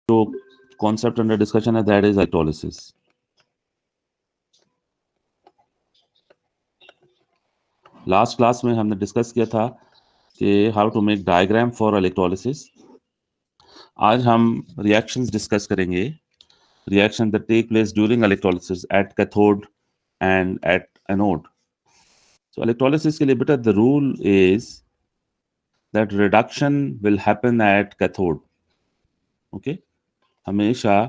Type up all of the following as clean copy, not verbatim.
जो concept under discussion है that is electrolysis. Last class में हमने डिस्कस किया था कि how to make diagram for electrolysis. आज हम रिएक्शंस डिस्कस करेंगे, reaction that take place during electrolysis at cathode and at anode. So electrolysis के लिए बेटा the rule is that reduction will happen at cathode. Okay, हमेशा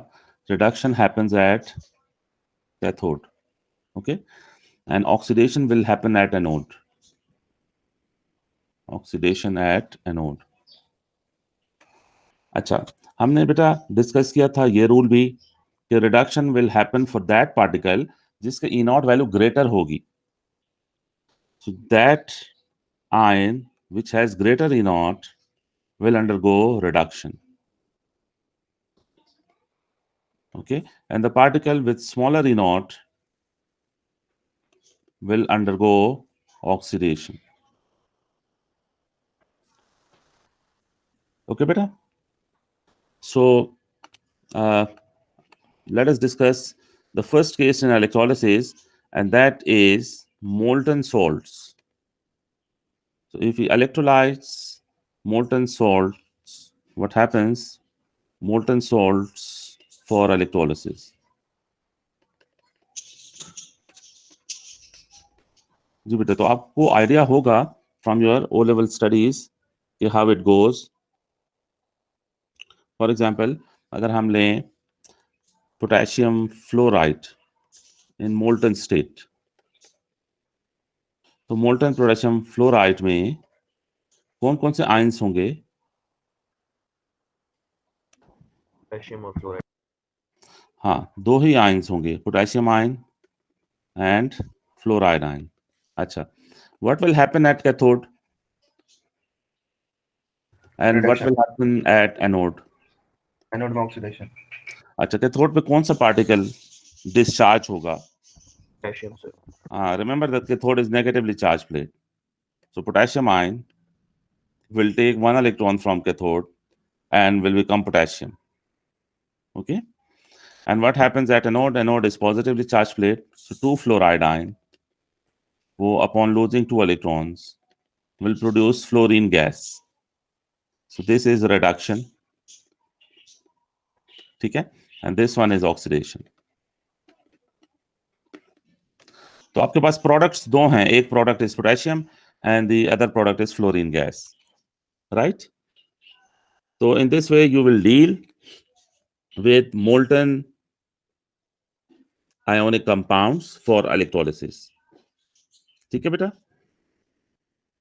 reduction happens at cathode. Okay, and oxidation will happen at anode. Oxidation at anode. अच्छा, हमने बेटा discuss किया था ये रूल भी कि reduction will happen for that particle जिसके ई नॉट वैल्यू ग्रेटर होगी। So that ion which has greater E naught will undergo reduction. Okay, and the particle with smaller E naught will undergo oxidation. Okay, beta. So let us discuss the first case in electrolysis, and that is molten salts. So if we electrolyze molten salts, what happens? Molten salts for electrolysis. जी बेटा, तो आपको idea होगा from your O level studies कि how it goes. For example, अगर हम लें potassium fluoride in molten state, तो मोल्टन पोटेशियम फ्लोराइड में कौन कौन से आयंस होंगे? पोटेशियम और फ्लोराइड। हाँ, दो ही आयंस होंगे, potassium ion and fluoride ion. अच्छा, what will happen at cathode and what Reduction. will happen at anode? Anode में ऑक्सीडेशन अच्छा, कैथोड पे कौन सा पार्टिकल डिस्चार्ज होगा? पोटेशियम से। Remember that cathode is negatively charged plate, so potassium ion will take one electron from cathode and will become potassium. Okay, and what happens at anode? Anode is positively charged plate, so two fluoride ion, who upon losing two electrons will produce fluorine gas. So this is reduction. ठीक है, and this one is oxidation. तो आपके पास products दो हैं, एक product is potassium and the other product is fluorine gas, right? तो in this way you will deal with molten ionic compounds for electrolysis. ठीक है बेटा,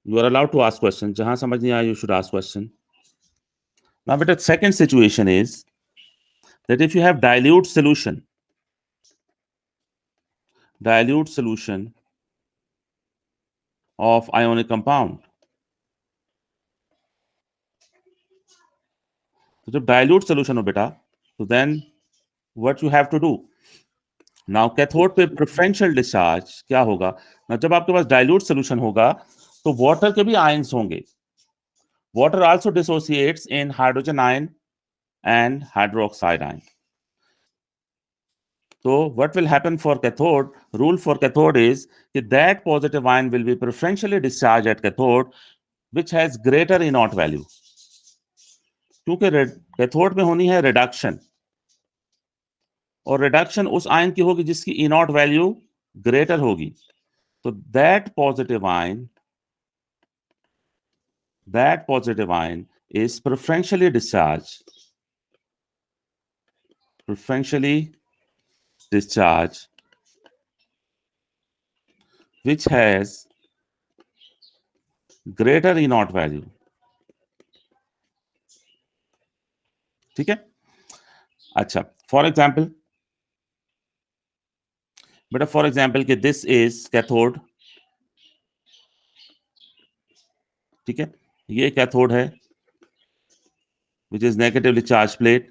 you are allowed to ask question, जहां समझ नहीं आया you should ask question. Now बेटा, second situation is that if you have dilute solution of ionic compound, तो जब dilute solution हो बेटा, तो then what you have to do? Now cathode पे प्रेफरेंशियल डिस्चार्ज क्या होगा ना? जब आपके पास डाइल्यूट सोल्यूशन होगा तो वाटर के भी आयंस होंगे। Water also dissociates in hydrogen ion and hydroxide ion. तो what will happen for cathode? Rule for cathode is कि that positive ion will be preferentially discharge at cathode which has greater E not value, क्योंकि cathode में होनी है reduction, और reduction उस ion की होगी जिसकी ई नॉट वैल्यू ग्रेटर होगी। तो that positive ion is preferentially discharged, which has greater E naught value. ठीक है, अच्छा, फॉर एग्जाम्पल बेटा, फॉर एग्जाम्पल कि दिस इज कैथोड, ठीक है, ये कैथोड है which is negatively charge plate,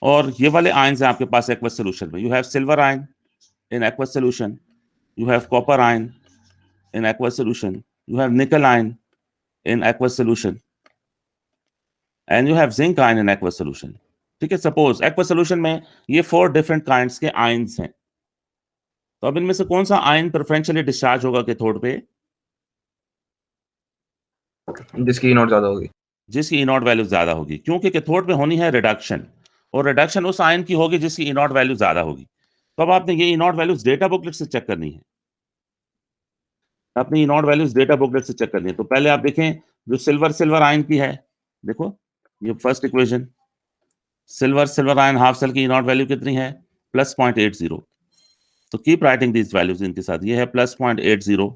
और ये वाले आयंस हैं आपके पास एक्वस सोल्यूशन में। You have silver ion in aqueous solution, you have copper ion in aqueous solution, you have nickel ion in aqueous solution, and you have zinc ion in aqueous solution. ठीक है, suppose aqua solution में ये 4 different kinds के ions हैं, तो अब इनमें से कौन सा आयन प्रेफरेंशियली डिस्चार्ज होगा कैथोड पे? जिसकी E0 ज्यादा होगी। जिसकी E0 वैल्यू ज्यादा होगी, क्योंकि कैथोड पे होनी है रिडक्शन, और रिडक्शन उस आयन की होगी जिसकी E0 वैल्यू ज्यादा होगी। तो अब आपने ये E0 वैल्यूज डेटा बुकलेट से चेक करनी है, अपनी E0 वैल्यूज डेटा बुकलेट से चेक करनी है। तो पहले आप देखें जो सिल्वर आयन की है, देखो ये first equation, silver ion half cell की E0 वैल्यू कितनी है? +0.80। तो कीप राइटिंग दीज वैल्यूज इनके साथ, ये है +0.80।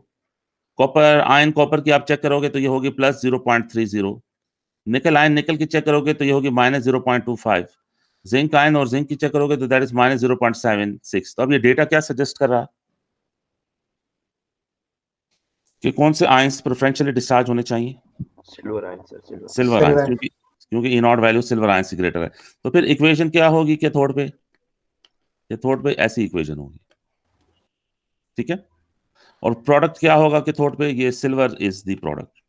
कॉपर की आप चेक करोगे तो ये होगी +0.30। निकल की चेक करोगे तो ये होगी -0.25। जिंक आयन और जिंक की चेक करोगे तो दैट इज -0.76। तो अब ये डेटा क्या सजेस्ट कर रहा है कि कौन से आयंस प्रेफरेंशियली डिस्चार्ज होने चाहिए? Silver ion sir, silver ions, क्योंकि E0 वैल्यू सिल्वर आयंस से ग्रेटर है। तो फिर इक्वेशन क्या होगी कैथोड पे? कैथोड पे ऐसी इक्वेशन होगी, ठीक है। और प्रोडक्ट क्या होगा कैथोड पे? ये सिल्वर इज द प्रोडक्ट।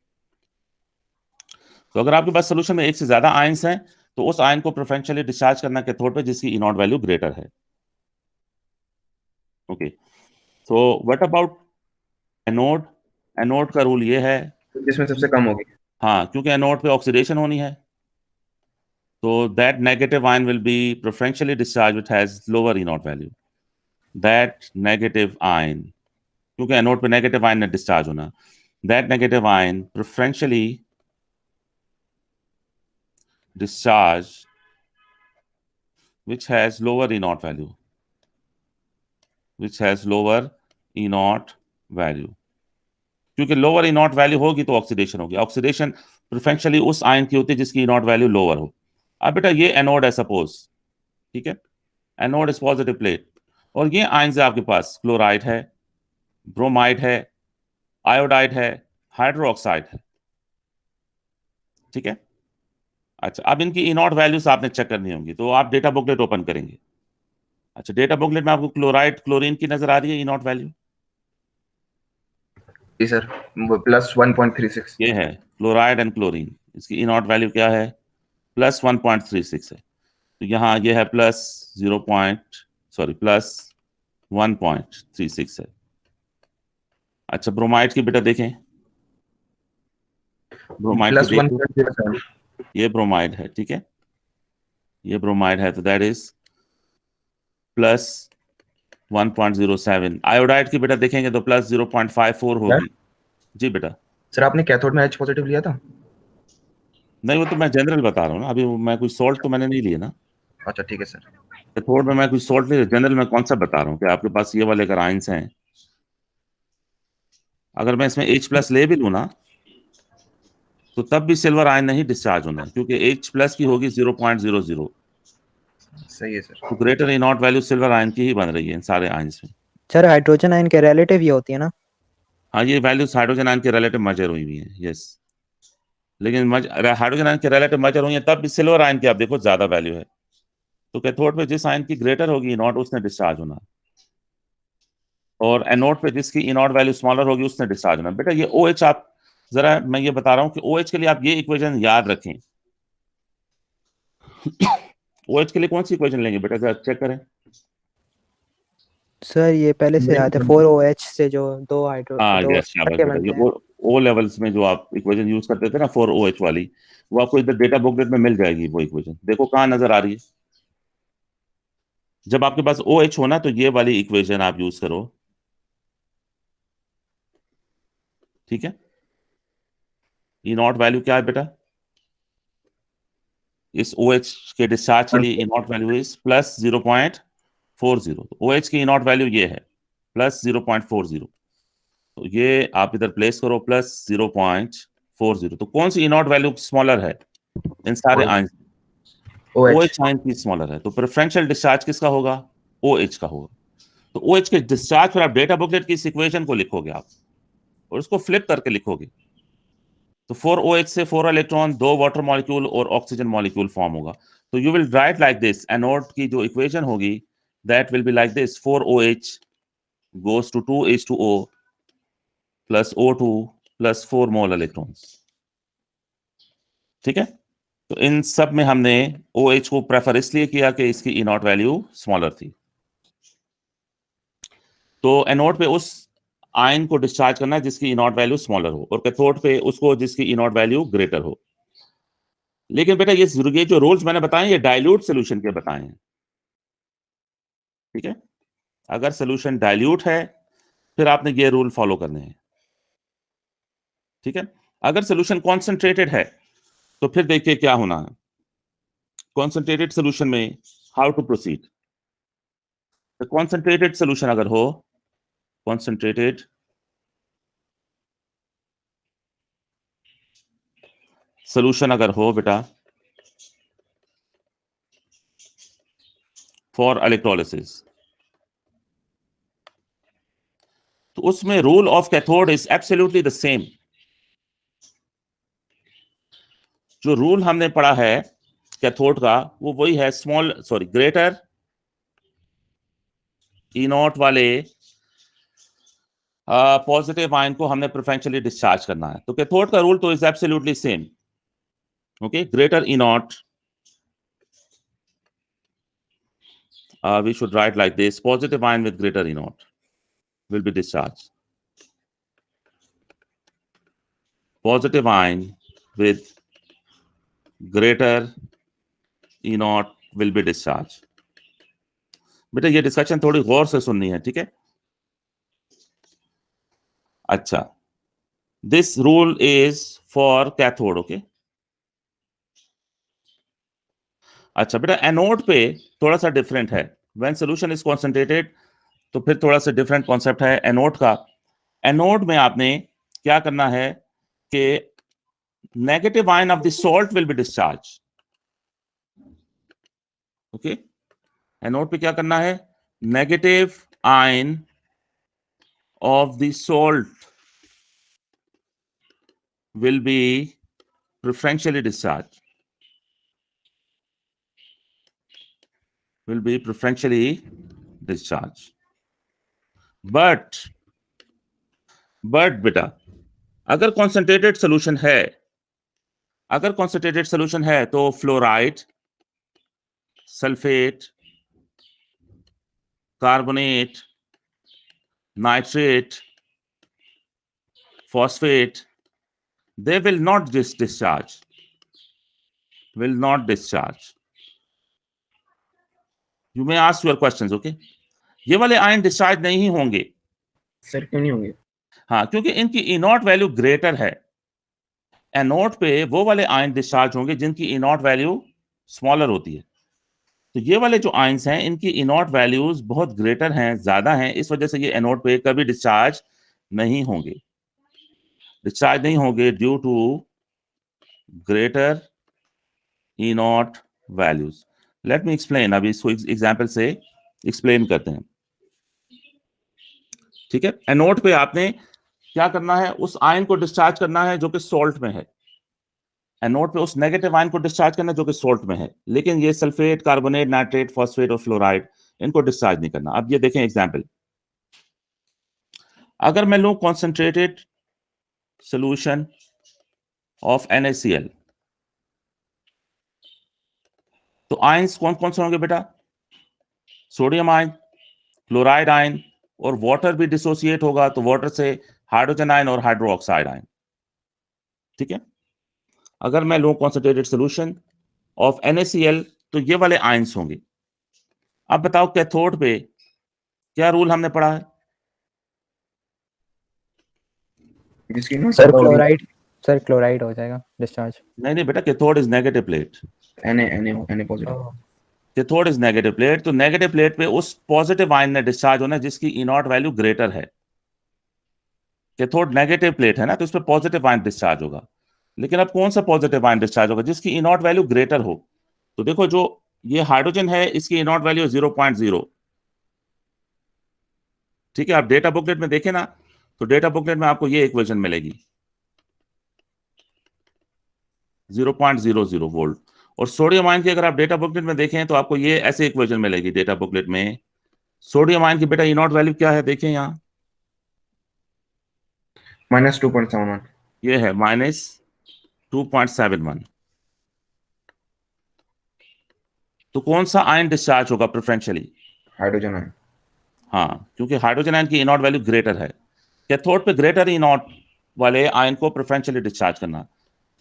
तो अगर आपके पास सोल्यूशन में एक से ज्यादा आयंस हैं तो उस आयन को प्रेफरेंशियली डिस्चार्ज करना कैथोड पे जिसकी E0 वैल्यू ग्रेटर है। Okay, so what about anode? Anode का रूल ये है, जिसमें सबसे कम होगी। हाँ, क्योंकि एनोड पे ऑक्सीडेशन होनी है, तो that negative ion will be preferentially discharge which has lower E0 value. That negative ion, क्योंकि एनोड पे नेगेटिव आयन ने डिस्चार्ज होना, that negative ion preferentially discharge which has lower E0 value, which has lower E0 value। क्योंकि lower E0 value होगी तो oxidation होगी, oxidation preferentially उस ion की होती है जिसकी E0 वैल्यू लोअर हो। अब बेटा ये एनोड है सपोज, ठीक है, एनोड इज पॉजिटिव प्लेट, और ये आयंस है आपके पास, क्लोराइड है, ब्रोमाइड है, आयोडाइड है, हाइड्रोक्साइड है, ठीक है। अच्छा, अब इनकी E0 वैल्यूज आपने चेक करनी होंगी, तो आप डेटा बुकलेट ओपन करेंगे। अच्छा, डेटा बुकलेट में आपको क्लोराइड क्लोरीन की नजर आ रही है E0 वैल्यू? जी सर, +1.36। ये है क्लोराइड एंड क्लोरीन, इसकी E0 वैल्यू क्या है? +1.36 है। तो यहाँ ये है +1.36 है। अच्छा, ब्रोमाइड की बेटा देखें, ब्रोमाइड की देखो, +1.07। ये ब्रोमाइड है, ठीक है, ये ब्रोमाइड है, तो दैट इज +1.07। आयोडाइड की बेटा देखेंगे तो +0.54 होगी। जी बेटा। सर आपने कैथोड में H पॉजिटिव लिया था? नहीं, वो तो मैं जनरल बता रहा हूँ ना, अभी मैं कोई सोल्ट तो मैंने नहीं लिया ना, अच्छा ठीक है सर। कैथोड में मैं कोई सोल्ट नहीं, जनरल में कॉन्सेप्ट बता रहा हूँ कि आपके पास ये वाले अगर आयंस हैं, अगर मैं इसमें H+ ले भी लूँ ना, तो तब भी सिल्वर आयन नहीं डिस्चार्ज होना है, क्योंकि H+ की होगी 0.00। सही है सर। तो greater E0 value silver ion की ही बन रही है इन सारे आयंस में। सर हाइड्रोजन आयन के रिलेटिव ये होती है ना? हाँ, ये वैल्यूज हाइड्रोजन आयन के रिलेटिव मर्जर हुई हुई है, यस। लेकिन हाइड्रोजन आयन के रिलेटिव मर्जर हुई है तब भी सिल्वर आयन की आप देखो ज्यादा वैल्यू है। तो कैथोड पे जिस आयन की ग्रेटर होगी E0 उसने डिस्चार्ज होना, और एनोड पे जिसकी E0 वैल्यू स्मॉलर होगी उसने डिस्चार्ज होना। बेटा ये OH, आप जरा, मैं ये बता रहा हूँ कि OH के लिए आप ये इक्वेशन याद रखें। OH के लिए कौन सी इक्वेशन लेंगे बेटा, जरा चेक करें। सर ये पहले से याद है, 4OH से जो दो हाइड्रो हाँ दो यस, शाबाश के बेटा, बनते ये हैं। ओ लेवल्स में जो आप इक्वेशन यूज करते थे ना 4OH वाली, वो आपको इधर डेटा बुकलेट में मिल जाएगी। वो इक्वेशन देखो कहाँ नजर आ रही है। जब आपके पास OH हो ना तो ये वाली इक्वेशन आप यूज करो, ठीक है। E0 वैल्यू क्या है बेटा? इस OH के डिस्चार्ज के लिए E0 वैल्यू इज +0.40। OH की E0 वैल्यू ये है +0.40। तो ये आप इधर प्लेस करो +0.40। तो कौन सी E0 वैल्यू स्मॉलर है इन सारे आयंस? OH आयन की स्मॉलर है, तो प्रेफरेंशियल डिस्चार्ज किसका होगा? OH का होगा। तो OH के डिस्चार्ज पर आप डेटा बुकलेट की इस इक्वेशन को लिखोगे आप, और उसको फ्लिप करके लिखोगे, तो 4OH से 4 इलेक्ट्रॉन, 2 वाटर मॉलिक्यूल और ऑक्सीजन मॉलिक्यूल फॉर्म होगा। तो you will write like this, anode की जो इक्वेशन होगी that will be like this, 4OH goes to 2H2O plus O2 plus 4 mole electrons, ठीक है। तो इन सब में हमने OH को प्रेफर इसलिए किया कि इसकी ई नॉट वैल्यू स्मॉलर थी। तो एनोड पे उस आयन को डिस्चार्ज करना है जिसकी ई नॉट वैल्यू स्मॉलर हो, और कैथोड पे उसको जिसकी ई नॉट वैल्यू ग्रेटर हो। लेकिन बेटा ये जो रूल्स मैंने बताए ये डाइल्यूट सोल्यूशन के बताए हैं, ठीक है। अगर सोल्यूशन डाइल्यूट है फिर आपने ये रूल फॉलो करने हैं, ठीक है। अगर सोल्यूशन कॉन्सेंट्रेटेड है तो फिर देखिए क्या होना है। कॉन्सेंट्रेटेड सोल्यूशन में how to proceed. Concentrated solution अगर हो, कॉन्सेंट्रेटेड सोल्यूशन अगर हो बेटा फॉर इलेक्ट्रोलिसिस, तो उसमें rule of cathode is absolutely the same. जो रूल हमने पढ़ा है कैथोड का वो वही है, ग्रेटर ई नॉट वाले पॉजिटिव आयन को हमने प्रेफरेंशियली डिस्चार्ज करना है। तो कैथोड का रूल तो is absolutely same, okay. Greater E not, we should write like this: positive ion with greater E naught will be discharged. Positive ion with greater E naught will be discharged. बेटा ये discussion थोड़ी गौर से सुननी है, ठीक है। अच्छा, this rule is for cathode, okay. अच्छा बेटा एनोड पे थोड़ा सा डिफरेंट है। व्हेन सॉल्यूशन इज कॉन्सेंट्रेटेड तो फिर थोड़ा सा डिफरेंट कॉन्सेप्ट है एनोड का। एनोड में आपने क्या करना है कि negative ion of the salt will be discharge, okay. Anode पे क्या करना है, negative ion of the salt will be preferentially discharge, will be preferentially discharged. But बेटा अगर कॉन्सेंट्रेटेड सोल्यूशन है, तो fluoride, sulphate, carbonate, nitrate, phosphate, they will not discharge. You may ask your questions, okay? ये वाले ion discharge नहीं होंगे। Sir क्यों नहीं होंगे? हाँ, क्योंकि इनकी ई नॉट वैल्यू ग्रेटर है। एनोड पे वो वाले आयन डिस्चार्ज होंगे जिनकी ई नॉट वैल्यू स्मॉलर होती है। तो ये वाले जो आयंस हैं इनकी ई नॉट वैल्यूज बहुत ग्रेटर हैं, ज्यादा हैं, इस वजह से ये एनोड पे कभी डिस्चार्ज नहीं होंगे due to greater E not values. Let me explain, अभी इसको एग्जाम्पल से एक्सप्लेन करते हैं, ठीक है। एनोड पे आपने क्या करना है, उस आयन को डिस्चार्ज करना है जो कि सॉल्ट में है। एनोड पे उस नेगेटिव आयन को डिस्चार्ज करना जो कि सॉल्ट में है, लेकिन ये सल्फेट, कार्बोनेट, नाइट्रेट, फॉस्फेट और फ्लोराइड इनको डिस्चार्ज नहीं करना। अब ये देखें एग्जांपल, अगर मैं लूं कॉन्सेंट्रेटेड सॉल्यूशन ऑफ NaCl, तो आयंस कौन कौन से होंगे बेटा, सोडियम आयन, क्लोराइड आयन, और वाटर भी डिसोसिएट होगा, तो वाटर से हाइड्रोजन आयन और हाइड्रो ऑक्साइड आयन, ठीक है। अगर मैं लूं कॉन्सेंट्रेटेड सॉल्यूशन ऑफ NaCl तो ये वाले आयंस होंगे। अब बताओ कैथोड पे क्या रूल हमने पढ़ा है? जिसकी ना सर क्लोराइड हो जाएगा डिस्चार्ज। नहीं बेटा, cathode is negative plate. Na positive. Cathode is negative plate, तो नेगेटिव प्लेट पे उस पॉजिटिव आयन ने डिस्चार्ज होना है जिसकी ई नॉट वैल्यू ग्रेटर है। कैथोड नेगेटिव प्लेट है ना, तो उस पर पॉजिटिव आयन डिस्चार्ज होगा। लेकिन अब कौन सा पॉजिटिव आयन डिस्चार्ज होगा, जिसकी ई नॉट वैल्यू ग्रेटर हो। तो देखो जो ये हाइड्रोजन है इसकी ई नॉट वैल्यू 0.0, ठीक है। आप डेटा बुकलेट में देखें ना, तो डेटा बुकलेट में आपको ये इक्वेशन मिलेगी 0.00 वोल्ट। और सोडियम आयन की अगर आप डेटा बुकलेट में देखें तो आपको ये ऐसे इक्वेशन मिलेगी डेटा बुकलेट में। सोडियम आयन की बेटा ई नॉट वैल्यू क्या है, देखें यहां -2.71, ये है -2.71। तो कौन सा आयन डिस्चार्ज होगा प्रेफरेंशियली? Hydrogen ion. हाँ, क्योंकि हाइड्रोजन आयन की इनॉट वैल्यू ग्रेटर है। कैथोड पे ग्रेटर इनॉट वाले आयन को प्रेफरेंशियली डिस्चार्ज करना।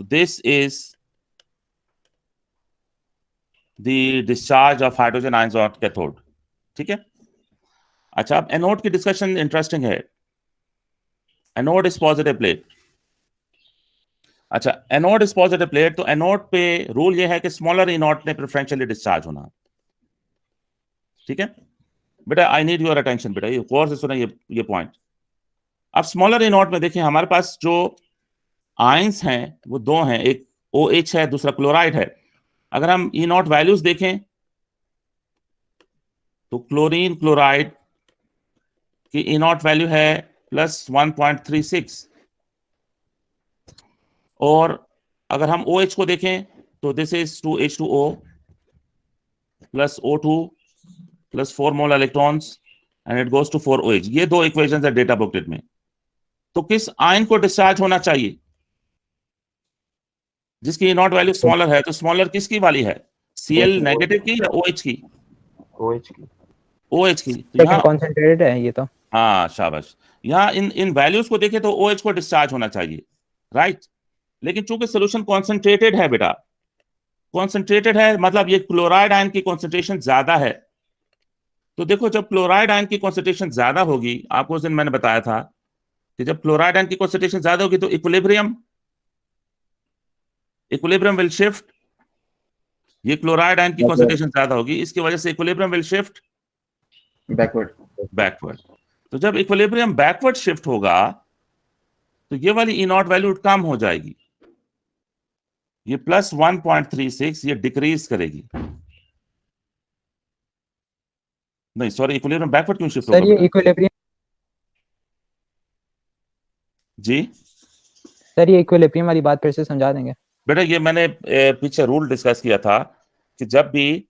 तो this is the discharge of hydrogen ions on cathode. ठीक है। अच्छा, अब एनोड की डिस्कशन इंटरेस्टिंग है। Anode is positive plate. अच्छा, एनोड इज पॉजिटिव प्लेट, तो एनोड पे रूल ये है कि स्मॉलर इनॉट ने प्रेफरेंशियली डिस्चार्ज होना। ठीक है बेटा, आई नीड योर अटेंशन बेटा, ये गौर से सुना ये पॉइंट। अब स्मॉलर इनॉट में देखिए हमारे पास जो आयंस हैं वो दो हैं, एक OH है, दूसरा क्लोराइड है। अगर हम ई नॉट वैल्यूज देखें तो क्लोरीन क्लोराइड की ई नॉट वैल्यू है +1.36, और अगर हम OH को देखें तो this is 2H2O +O2 +4 mole electrons and it goes to 4OH। ये दो इक्वेशंस है डेटा बुकलेट में। तो किस आयन को डिस्चार्ज होना चाहिए जिसकी ई नॉट वैल्यू स्मॉलर है? तो स्मॉलर किसकी वाली है, Cl नेगेटिव की या OH की? OH की। OH की। तो लेकिन यहाँ कॉन्सेंट्रेटेड है ये तो। हाँ शाबाश, यहाँ इन वैल्यूज को देखें तो OH को डिस्चार्ज होना चाहिए, राइट। लेकिन चूंकि सोल्यूशन कॉन्सेंट्रेटेड है बेटा, कॉन्सेंट्रेटेड है मतलब ये क्लोराइड आयन की कॉन्सेंट्रेशन ज्यादा है। तो देखो जब क्लोराइड आयन की कॉन्सेंट्रेशन ज्यादा होगी, आपको उस दिन मैंने बताया था कि जब क्लोराइड आयन की कॉन्सेंट्रेशन ज्यादा होगी तो इक्विलिब्रियम विल शिफ्ट। ये क्लोराइड आयन की कॉन्सेंट्रेशन ज्यादा होगी, इसकी वजह से इक्विलिब्रियम विल शिफ्ट बैकवर्ड। तो जब इक्विलिब्रियम बैकवर्ड शिफ्ट होगा तो ये वाली ई नॉट वैल्यू कम हो जाएगी, ये +1.36 ये डिक्रीज करेगी। नहीं सॉरी, इक्विलिब्रियम बैकवर्ड क्यों शिफ्ट होगा? सर ये इक्विलिब्रियम, जी सर ये इक्विलिब्रियम वाली बात फिर से समझा देंगे? बेटा, ये मैंने पीछे रूल डिस्कस किया था कि जब भी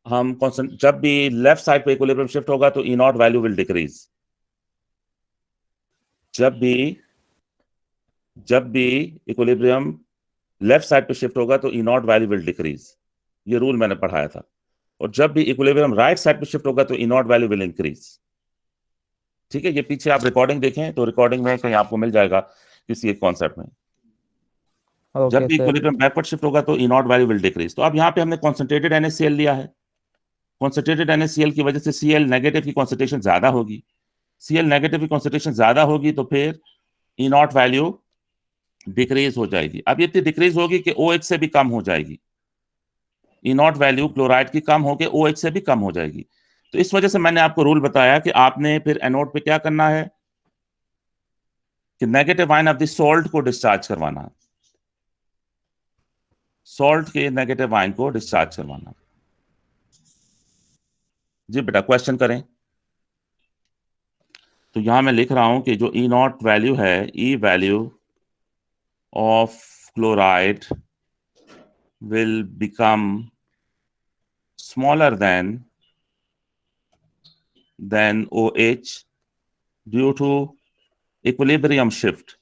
जब भी लेफ्ट साइड पे इक्विलिब्रियम शिफ्ट होगा तो ई नॉट वैल्यू विल डिक्रीज। जब भी इक्विलिब्रियम लेफ्ट साइड पे शिफ्ट होगा तो ई नॉट वैल्यू विल डिक्रीज, ये रूल मैंने पढ़ाया था। और जब भी इक्विलिब्रियम राइट साइड पे शिफ्ट होगा तो ई नॉट वैल्यू विल इंक्रीज। ठीक है, ये पीछे आप रिकॉर्डिंग देखें तो रिकॉर्डिंग में कहीं आपको मिल जाएगा किसी एक कॉन्सेप्ट में। जब भी इक्विलिब्रियम बैकवर्ड शिफ्ट होगा तो ई नॉट वैल्यू विल डिक्रीज। तो अब यहाँ पे हमने कॉन्सेंट्रेटेड NaCl लिया है। कॉन्सेंट्रेटेड NaCl की वजह से Cl नेगेटिव की कॉन्सेंट्रेशन ज्यादा होगी। Cl नेगेटिव की कॉन्सेंट्रेशन ज्यादा होगी तो फिर ई नॉट वैल्यू डिक्रीज हो जाएगी। अब ये डिक्रीज होगी कि OH से भी कम हो जाएगी। ई नॉट वैल्यू क्लोराइड की कम होकर OH से भी कम हो जाएगी। तो इस वजह से मैंने आपको रूल बताया कि आपने फिर एनोड पे क्या करना है कि negative ion of the salt को डिस्चार्ज करवाना, सॉल्ट के नेगेटिव आयन को डिस्चार्ज करवाना। जी बेटा, क्वेश्चन करें। तो यहां मैं लिख रहा हूं कि जो ई नॉट वैल्यू है, ई value of chloride will become smaller than OH due to equilibrium shift,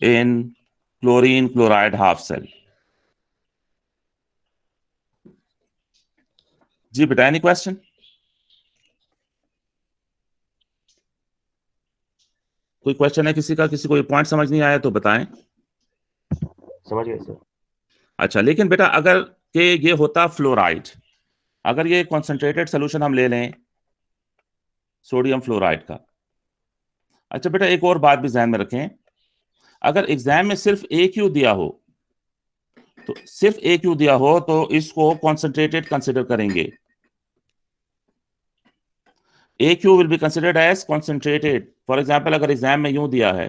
in chlorine chloride half cell. जी बेटा, एनी क्वेश्चन? कोई क्वेश्चन है किसी का? किसी को पॉइंट समझ नहीं आया तो बताएं। समझ गए सर। अच्छा, लेकिन बेटा अगर के ये होता फ्लोराइड, अगर ये कॉन्सेंट्रेटेड सोल्यूशन हम ले लें सोडियम फ्लोराइड का। अच्छा बेटा, एक और बात भी ध्यान में रखें, अगर एग्जाम में सिर्फ AQ दिया हो तो इसको कॉन्सेंट्रेटेड कंसिडर करेंगे। AQ will be considered as concentrated. For example अगर एग्जाम में यूं दिया है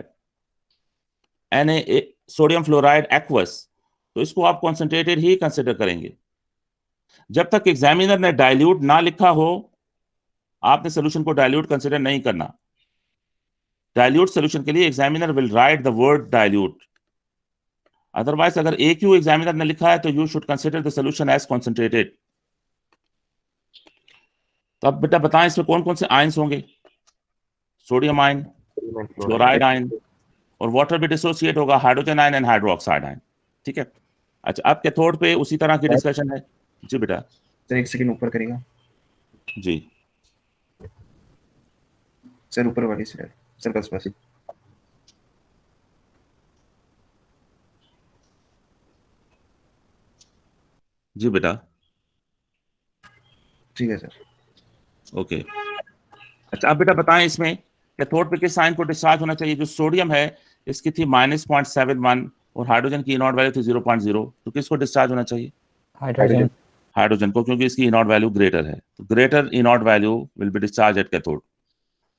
Na सोडियम फ्लोराइड एक्वस, तो इसको आप कॉन्सेंट्रेटेड ही कंसिडर करेंगे। जब तक एग्जामिनर ने डाइल्यूट ना लिखा हो आपने सोल्यूशन को डाइल्यूट कंसिडर नहीं करना। डाइल्यूट सोल्यूशन के लिए examiner will write the word dilute. Otherwise अगर AQ एग्जामिनर ने लिखा है तो you should consider the solution as concentrated. तो अब बेटा बताएं इसमें कौन कौन से आयंस होंगे? सोडियम आयन, फ्लोराइड आयन, और वाटर भी डिसोसिएट होगा, hydrogen ion and hydroxide ion. ठीक है, अच्छा अब कैथोड पे उसी तरह की डिस्कशन है। जी बेटा। सर एक सेकंड ऊपर करेगा जी सर, ऊपर वाली सर बस जी बेटा। ठीक है सर। ओके, अच्छा अब बेटा बताएं इसमें कैथोड पे किस साइन को डिस्चार्ज होना चाहिए। जो सोडियम है इसकी थी -0.71 और हाइड्रोजन की इनॉट वैल्यू थी 0.0, तो किसको डिस्चार्ज होना चाहिए? हाइड्रोजन। हाइड्रोजन को, क्योंकि इसकी इनॉट वैल्यू ग्रेटर है, तो greater E not value will be discharge at cathode.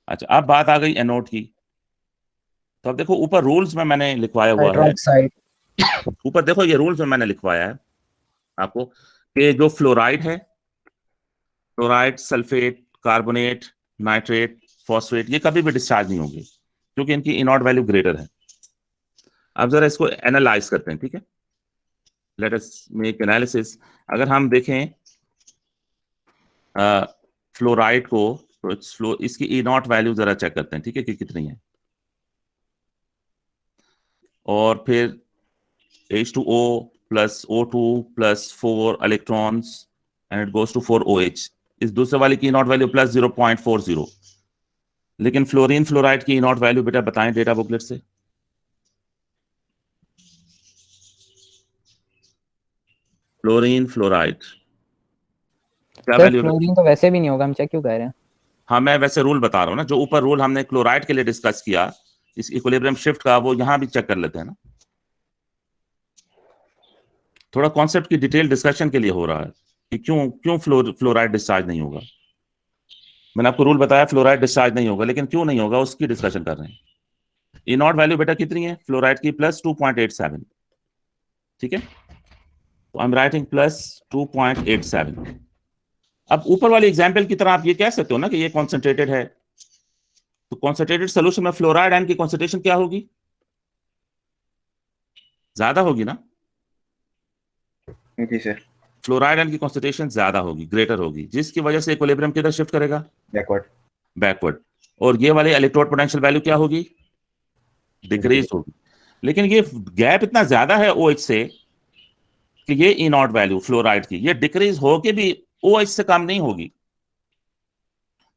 अच्छा अब बात आ गई एनोड की। तो अब देखो ऊपर रूल्स में मैंने लिखवाया हुआ है, हाइड्रोक्साइड। ऊपर देखो ये रूल्स में मैंने लिखवाया है आपको कि जो फ्लोराइड है, fluoride, sulphate, carbonate, nitrate, phosphate, ये कभी भी डिस्चार्ज नहीं होंगे क्योंकि इनकी इनॉट वैल्यू ग्रेटर है। अब जरा इसको एनालाइज करते हैं, ठीक है, लेट अस मेक एनालिसिस। अगर हम देखें फ्लोराइड को, तो इसकी इनॉट वैल्यू जरा चेक करते हैं, ठीक है, कि कितनी है। और फिर H2O plus O2 plus 4 electrons and it goes to 4OH। इस दूसरे वाले की इनॉट वैल्यू प्लस 0.40। लेकिन फ्लोरीन फ्लोराइड की इनॉट वैल्यू बेटा बताएं डेटा बुकलेट से। फ्लोरीन फ्लोराइड क्या सर वैल्यू? फ्लोरीन तो वैसे भी नहीं होगा, हम चेक क्यों कर रहे हैं? हाँ मैं वैसे रूल बता रहा हूँ ना, जो ऊपर रूल हमने क्लोराइड के लिए डिस्कस किया इस इक्विलिब्रियम शिफ्ट का, वो यहां भी चेक कर लेते हैं ना। थोड़ा कॉन्सेप्ट की डिटेल डिस्कशन के लिए हो रहा है कि क्यों क्यों फ्लोराइड डिस्चार्ज नहीं होगा। मैंने आपको रूल बताया फ्लोराइड डिस्चार्ज नहीं होगा, लेकिन क्यों नहीं होगा उसकी डिस्कशन कर रहे हैं। इनॉट वैल्यू बेटा कितनी है फ्लोराइड की? प्लस 2.87। ठीक है, तो आई एम राइटिंग प्लस 2.87। अब ऊपर वाली एग्जाम्पल की तरह आप ये कह सकते हो ना कि ये कॉन्सेंट्रेटेड है, तो कॉन्सेंट्रेटेड सोल्यूशन में फ्लोराइड आयन की कॉन्सेंट्रेशन क्या होगी? ज्यादा होगी ना। जी सर। फ्लोराइड आयन की कॉन्सेंट्रेशन ज्यादा होगी, ग्रेटर होगी, जिसकी वजह से इक्विलिब्रियम किधर शिफ्ट करेगा? बैकवर्ड। बैकवर्ड। और ये वाले इलेक्ट्रोड पोटेंशियल वैल्यू क्या होगी? डिक्रीज होगी। लेकिन ये गैप इतना ज्यादा है OH से कि ये इनॉट वैल्यू फ्लोराइड की ये डिक्रीज होके भी OH से कम नहीं होगी।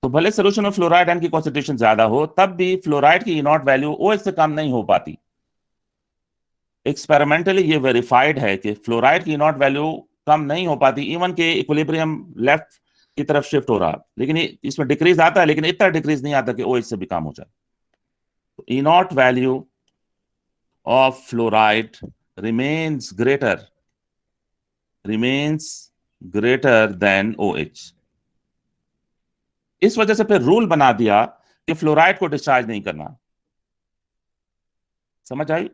तो भले सोल्यूशन में फ्लोराइड आयन की कॉन्सेंट्रेशन ज्यादा हो, तब भी फ्लोराइड की इनॉट वैल्यू OH से कम नहीं हो पाती। एक्सपेरिमेंटली ये वेरीफाइड है कि फ्लोराइड की नॉट वैल्यू कम नहीं हो पाती, इवन के इक्विलिब्रियम लेफ्ट की तरफ शिफ्ट हो रहा, लेकिन इसमें डिक्रीज आता है, लेकिन इतना डिक्रीज नहीं आता कि OH से भी कम हो जाए। तो E not value of fluoride remains greater than OH। इस वजह से फिर रूल बना दिया कि फ्लोराइड को डिस्चार्ज नहीं करना। समझ आई?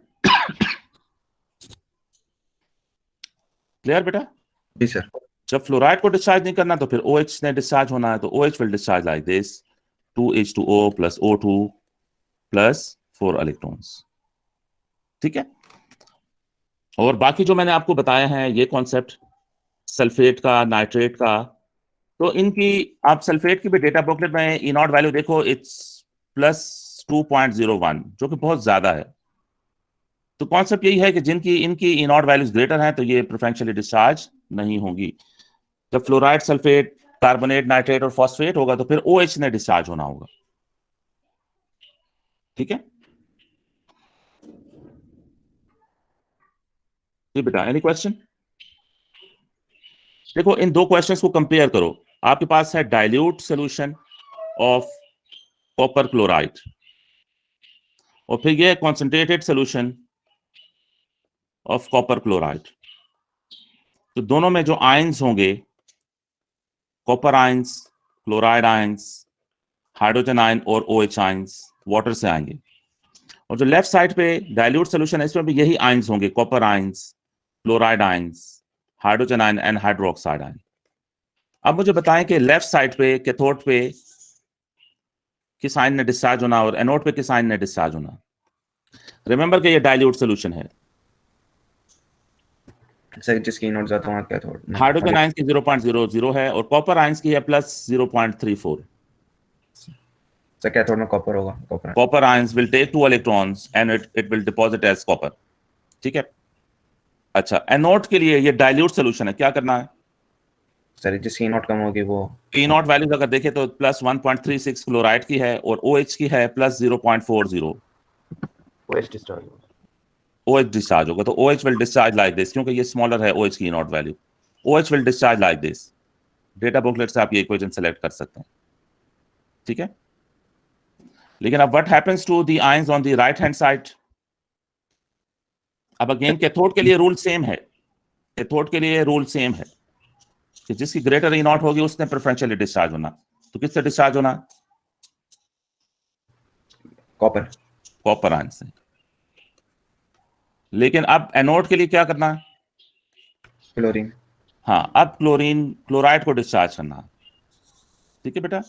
क्लियर बेटा? जी सर। जब फ्लोराइड को डिस्चार्ज नहीं करना तो फिर OH ने डिस्चार्ज होना है, तो OH will discharge like this 2H2O plus O2 plus 4 electrons. ठीक है, और बाकी जो मैंने आपको बताया है ये कॉन्सेप्ट सल्फेट का, नाइट्रेट का, तो इनकी आप सल्फेट की भी डेटा बुकलेट में इनॉट वैल्यू देखो, इट्स प्लस 2.01, जो कि बहुत ज्यादा है। तो कॉन्सेप्ट यही है कि जिनकी इनकी इनॉट वैल्यूज ग्रेटर हैं तो ये प्रेफरेंशियली डिस्चार्ज नहीं होंगी। जब फ्लोराइड, सल्फेट, कार्बोनेट, नाइट्रेट और फॉस्फेट होगा तो फिर OH ने डिस्चार्ज होना होगा। ठीक है जी बेटा, एनी क्वेश्चन? देखो इन दो क्वेश्चंस को कंपेयर करो। आपके पास है dilute solution of copper chloride और फिर ये concentrated solution of copper chloride. तो दोनों में जो आयंस होंगे, copper ions, chloride ions, hydrogen ion और OH आयंस वाटर से आएंगे। और जो लेफ्ट साइड पे डाइल्यूट सॉल्यूशन है इसमें भी यही आयंस होंगे, copper ions, chloride ions, hydrogen ion and hydroxide ion. अब मुझे बताएं कि लेफ्ट साइड पे कैथोड पे किस आयन ने डिस्चार्ज होना और एनोड पे किस आयन ने डिस्चार्ज होना। रिमेंबर कि ये डाइल्यूट सॉल्यूशन है। सर जिसकी नोट जाता हूँ क्या थोड़ा हाइड्रोजन आयंस की 0.00 है और कॉपर आयंस की है प्लस 0.34। सर कैथोड में कॉपर होगा, copper copper ions will take 2 electrons and it will deposit as copper. ठीक है। अच्छा, एनोड के लिए ये डाइल्यूट सोल्यूशन है, क्या करना है? सर जिसकी E0 कम होगी वो E0 वैल्यूज अगर देखें तो प्लस 1.36 क्लोराइड की है और OH की है प्लस 0.40। OH डिस्चार्ज होगा। OH डिस्चार्ज होगा, तो OH will discharge like this, क्योंकि ये स्मॉलर है OH की E0 value. OH will discharge like this. Data booklet से आप ये इक्वेशन सेलेक्ट कर सकते हैं। ठीक है। लेकिन अब what happens to the ions on the right hand side? अब अगेन कैथोड के लिए रूल सेम है, कैथोड के लिए रूल सेम है कि जिसकी ग्रेटर E0 होगी उसने प्रेफरेंशियली डिस्चार्ज होना। तो किससे डिस्चार्ज होना? कॉपर कॉपर आयन से। लेकिन अब एनोड के लिए क्या करना है? क्लोरीन। हाँ, अब क्लोराइड को डिस्चार्ज करना। ठीक है बेटा।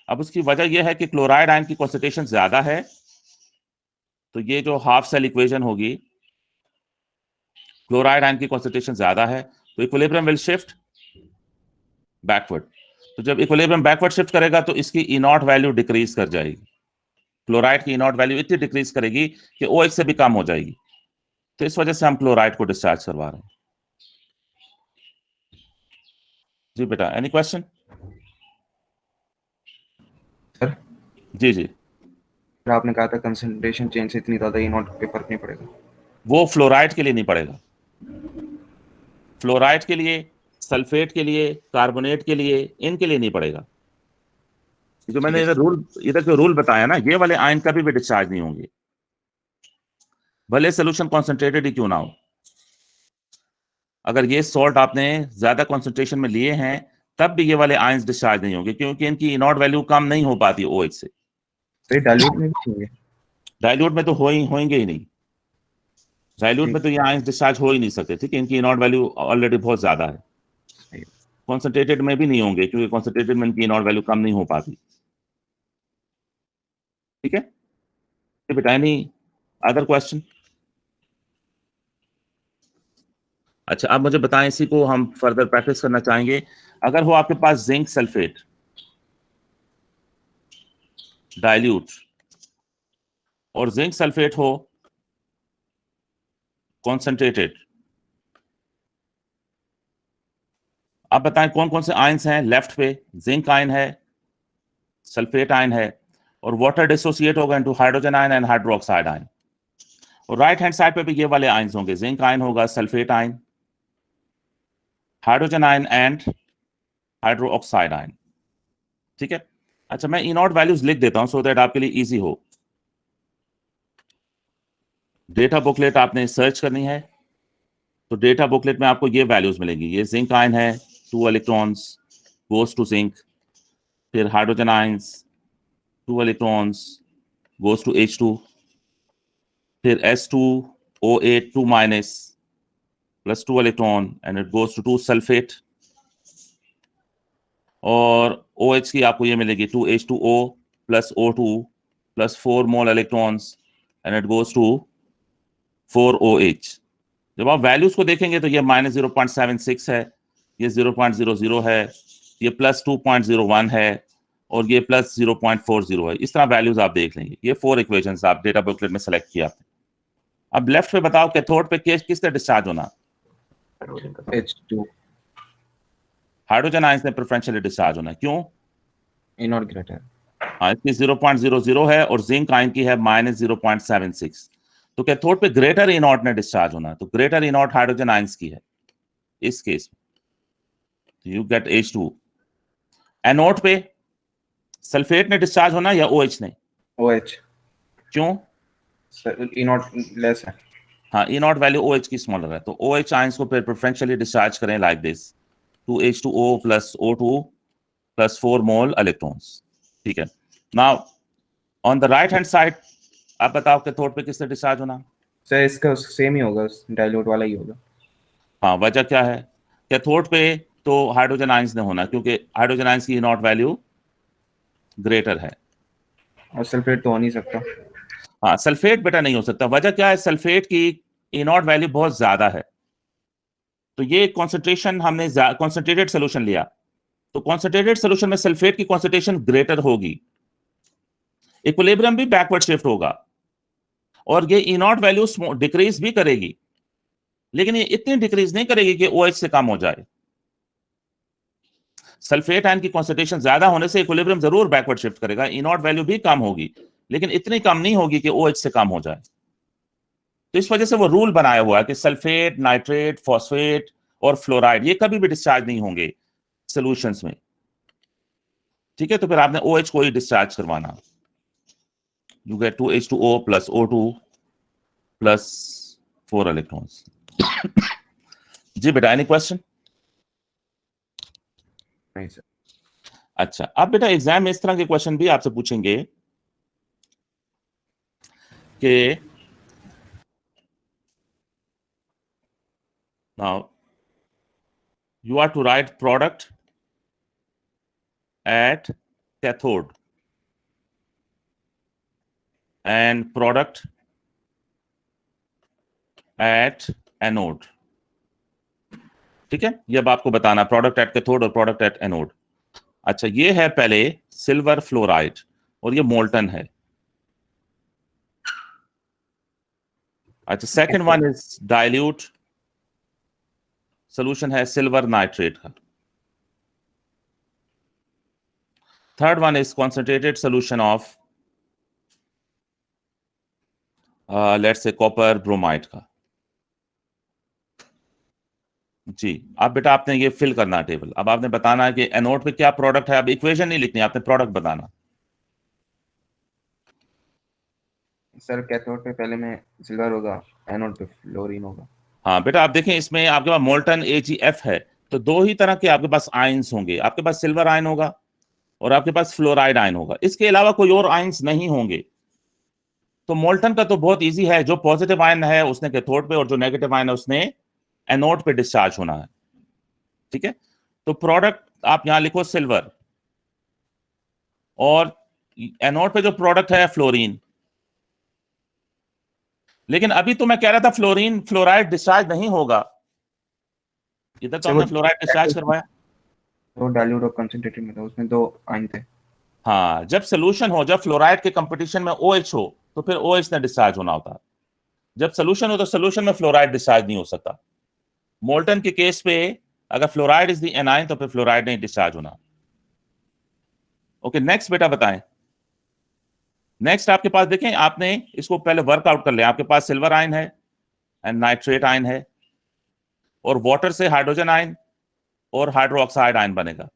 अब उसकी वजह यह है कि क्लोराइड आयन की कॉन्सेंट्रेशन ज्यादा है, तो ये जो हाफ सेल इक्वेशन होगी, क्लोराइड आयन की कॉन्सेंट्रेशन ज्यादा है तो इक्विलिब्रियम विल शिफ्ट बैकवर्ड। तो जब इक्विलिब्रियम बैकवर्ड शिफ्ट करेगा तो इसकी E0 वैल्यू डिक्रीज कर जाएगी। क्लोराइड की E0 वैल्यू इतनी डिक्रीज करेगी कि OH से भी कम हो जाएगी। तो इस वजह से हम क्लोराइड को डिस्चार्ज करवा रहे हैं। जी बेटा, एनी क्वेश्चन? सर जी जी। सर आपने कहा था कंसंट्रेशन चेंज से इतनी ज्यादा E0 पे फर्क नहीं पड़ेगा। वो फ्लोराइड के लिए नहीं पड़ेगा। फ्लोराइड के लिए, सल्फेट के लिए, कार्बोनेट के लिए, इनके लिए नहीं पड़ेगा। जो मैंने इधर जो रूल बताया ना, ये वाले आयन कभी भी डिस्चार्ज नहीं होंगे, भले सोल्यूशन कॉन्सेंट्रेटेड ही क्यों ना हो। अगर ये सॉल्ट आपने ज्यादा कॉन्सेंट्रेशन में लिए हैं तब भी ये वाले आयंस डिस्चार्ज नहीं होंगे, क्योंकि इनकी E0 वैल्यू कम नहीं हो पाती OH से। सर डाइल्यूट में भी होंगे? डाइल्यूट में तो होंगे ही नहीं। डाइल्यूट में तो ये आयंस डिस्चार्ज हो ही नहीं सकते। ठीक है, इनकी E0 वैल्यू ऑलरेडी बहुत ज्यादा है। कॉन्सेंट्रेटेड में भी नहीं होंगे, क्योंकि कॉन्सेंट्रेटेड में इनकी E0 वैल्यू कम नहीं हो पाती। ठीक है बेटा, एनी अदर क्वेश्चन? अच्छा, अब मुझे बताएं, इसी को हम फर्दर प्रैक्टिस करना चाहेंगे। अगर हो आपके पास जिंक सल्फेट डाइल्यूट और जिंक सल्फेट हो कॉन्सेंट्रेटेड, आप बताएं कौन कौन से आयंस हैं? लेफ्ट पे जिंक आयन है, सल्फेट आयन है, और वाटर डिसोसिएट होगा into hydrogen ion and hydroxide ion. और राइट हैंड साइड पे भी ये वाले आयंस होंगे, जिंक आयन होगा, sulphate ion, hydrogen ion and hydroxide ion. ठीक है। अच्छा, मैं E0 वैल्यूज लिख देता हूं सो दैट आपके लिए इजी हो। डेटा बुकलेट आपने सर्च करनी है, तो डेटा बुकलेट में आपको ये वैल्यूज मिलेंगी। ये जिंक आयन है, 2 इलेक्ट्रॉन्स गोस टू जिंक। फिर hydrogen ions, 2 electrons goes to H2। फिर S2O8 2 minus plus 2 electron and it goes to 2 sulphate. और OH की आपको ये मिलेगी 2H2O plus O2 plus 4 mole electrons and it goes to 4OH। जब आप values को देखेंगे तो ये माइनस 0.76 है, ये 0.00 है, ये प्लस 2.01 है, और ये प्लस 0.40 है। इस तरह वैल्यूज आप देख लेंगे। ये 4 इक्वेशंस आप डेटा बुकलेट में सेलेक्ट किया आपने। अब लेफ्ट पे बताओ कैथोड पे किससे डिस्चार्ज होना? H2 हाइड्रोजन आयंस में प्रेफरेंशियली डिस्चार्ज होना। क्यों? E0 greater. हाँ, इसकी 0.00 है और जिंक आयन की है माइनस 0.76। तो कैथोड पे ग्रेटर E0 ने डिस्चार्ज होना, तो ग्रेटर E0 हाइड्रोजन आयंस की है इस केस में। You get H2। एनोड पे सल्फेट ने डिस्चार्ज होना या OH ने? OH। क्यों? सर E0 लेस है। हाँ, E0 वैल्यू OH की स्मॉलर है, तो OH आयंस को फिर प्रेफरेंशियली डिस्चार्ज करें like this, 2H2O plus O2 plus 4 mole electrons. ठीक है। Now on the right hand side आप बताओ कैथोड पे किससे डिस्चार्ज होना? सर इसका सेम ही होगा, डाइल्यूट वाला ही होगा। हाँ, वजह क्या है? कैथोड पे तो हाइड्रोजन आयंस ने होना, क्योंकि हाइड्रोजन आयंस की E0 वैल्यू ग्रेटर है। और सल्फेट तो हो नहीं सकता। हाँ, सल्फेट बेटा नहीं हो सकता। वजह क्या है? सल्फेट की E0 वैल्यू बहुत ज्यादा है। तो ये कॉन्सेंट्रेशन हमने कॉन्सेंट्रेटेड सोल्यूशन लिया, तो कॉन्सेंट्रेटेड सोल्यूशन में सल्फेट की कॉन्सेंट्रेशन ग्रेटर होगी। इक्विलिब्रियम भी बैकवर्ड शिफ्ट होगा और ये E0 वैल्यू डिक्रीज भी करेगी, लेकिन ये इतनी डिक्रीज नहीं करेगी कि OH से कम हो जाए। सल्फेट आयन की कॉन्सेंट्रेशन ज्यादा होने से इक्विलिब्रियम जरूर बैकवर्ड शिफ्ट करेगा, E0 वैल्यू भी कम होगी, लेकिन इतनी कम नहीं होगी कि OH से कम हो जाए। तो इस वजह से वो रूल बनाया हुआ है कि सल्फेट, नाइट्रेट, फॉस्फेट और फ्लोराइड ये कभी भी डिस्चार्ज नहीं होंगे सॉल्यूशंस में, ठीक है। तो फिर आपने OH को ही डिस्चार्ज करवाना। You get 2H2O plus O2 plus 4 electrons। जी बेटा, एनी क्वेश्चन? नहीं सर। अच्छा, अब बेटा एग्जाम में इस तरह के क्वेश्चन भी आपसे पूछेंगे कि now you are to write product at cathode and product at anode, ठीक है। ये अब आपको बताना प्रोडक्ट एट कैथोड और प्रोडक्ट एट एनोड। अच्छा, ये है पहले सिल्वर फ्लोराइड और ये मोल्टन है। अच्छा, second one is dilute solution है सिल्वर नाइट्रेट का। Third one is concentrated solution of let's say copper bromide का। जी, अब बेटा आपने ये फिल करना टेबल। अब आपने बताना है कि एनोड पे क्या प्रोडक्ट है। अब इक्वेशन नहीं लिखनी, आपने प्रोडक्ट बताना। सर कैथोड पे पहले में सिल्वर होगा, एनोड पे फ्लोरीन होगा। हाँ बेटा, आप देखें इसमें आपके पास मोल्टन AgF है, तो दो ही तरह के आपके पास आयंस होंगे। आपके पास सिल्वर आयन होगा और आपके पास फ्लोराइड आयन होगा, इसके अलावा कोई और आयंस नहीं होंगे। तो मोल्टन का तो बहुत इजी है, जो पॉजिटिव आयन है उसने कैथोड पे और जो नेगेटिव आयन है उसने एनोड पे डिस्चार्ज होना है, ठीक है। तो प्रोडक्ट आप यहां लिखो सिल्वर और एनोड पे जो प्रोडक्ट है फ्लोरीन। लेकिन अभी तो मैं कह रहा था फ्लोरीन फ्लोराइड डिस्चार्ज नहीं होगा, इधर तो हमने फ्लोराइड डिस्चार्ज करवाया। तो डाइल्यूट और कंसंट्रेटेड में था, उसमें दो आयन थे। हाँ, जब सोल्यूशन हो, जब फ्लोराइड के कंपटीशन में OH हो तो फिर OH ने डिस्चार्ज होना होता है। जब सोल्यूशन हो तो सोल्यूशन में फ्लोराइड डिस्चार्ज नहीं हो सकता। मोल्टन के केस पे अगर फ्लोराइड इज द एनाइन तो फिर फ्लोराइड नहीं डिस्चार्ज होना। ओके, नेक्स्ट बेटा बताएं। नेक्स्ट आपके पास देखें, आपने इसको पहले वर्कआउट कर लिया। आपके पास सिल्वर आयन है एंड नाइट्रेट आयन है और वाटर से हाइड्रोजन आयन और हाइड्रोक्साइड आयन बनेगा।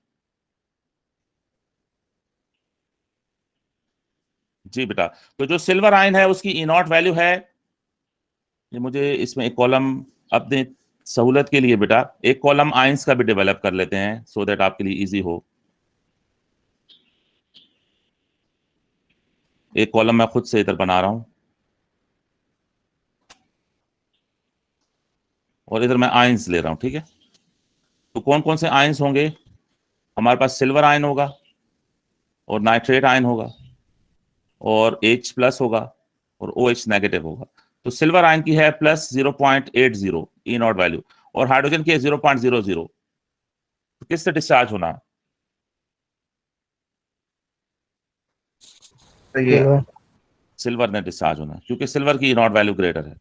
जी बेटा, तो जो सिल्वर आयन है उसकी E0 वैल्यू है, ये मुझे इसमें एक कॉलम अपने सहूलत के लिए बेटा एक कॉलम आयंस का भी डेवलप कर लेते हैं सो दैट आपके लिए इजी हो। एक कॉलम मैं खुद से इधर बना रहा हूं और इधर मैं आयंस ले रहा हूं, ठीक है। तो कौन कौन से आयंस होंगे? हमारे पास सिल्वर आयन होगा और नाइट्रेट आयन होगा और H+ होगा और OH नेगेटिव होगा। तो सिल्वर आयन की है प्लस 0.80 E0 वैल्यू और हाइड्रोजन की है 0.00। तो किससे डिस्चार्ज होना है? तो ये सिल्वर ने डिस्चार्ज होना है, क्योंकि सिल्वर की E0 वैल्यू ग्रेटर है।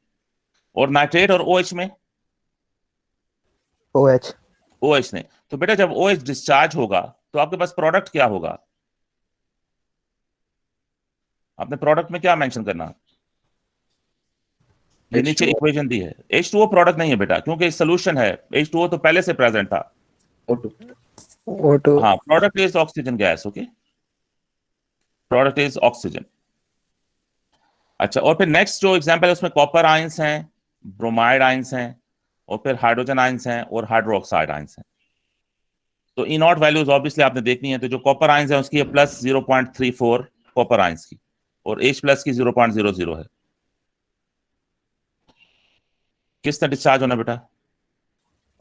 और नाइट्रेट और OH में OH ने। तो बेटा जब OH डिस्चार्ज होगा तो आपके पास प्रोडक्ट क्या होगा? आपने प्रोडक्ट में क्या मेंशन करना? ये नीचे इक्वेशन दी है। H2O प्रोडक्ट नहीं है बेटा, क्योंकि सोल्यूशन है। H2O तो पहले से प्रेजेंट था। O2 हाँ, product is oxygen gas. Okay, product is oxygen. अच्छा, और फिर नेक्स्ट जो एग्जांपल है उसमें कॉपर आयंस हैं, ब्रोमाइड आयंस हैं और फिर हाइड्रोजन आयंस हैं और हाइड्रोक्साइड आयंस हैं। तो E0 वैल्यूज ऑब्वियसली आपने देखनी है। तो जो कॉपर आयंस है उसकी है प्लस 0.34 कॉपर आयंस की और H+ की 0.00 है। किसने डिस्चार्ज होना बेटा?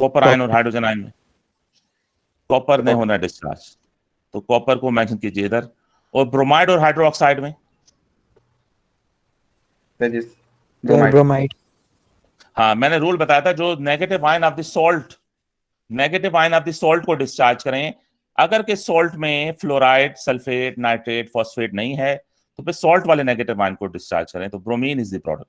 कॉपर आयन और हाइड्रोजन आयन में कॉपर ने होना डिस्चार्ज, तो कॉपर को मेंशन कीजिए इधर। और ब्रोमाइड और हाइड्रोक्साइड में ब्रोमाइड। हाँ, मैंने रूल बताया था, जो negative ion of the salt को डिस्चार्ज करें। अगर के सॉल्ट में फ्लोराइड, सल्फेट, नाइट्रेट, फॉस्फेट नहीं है तो पे सॉल्ट वाले नेगेटिव आयन को डिस्चार्ज करें, तो ब्रोमीन इज द प्रोडक्ट।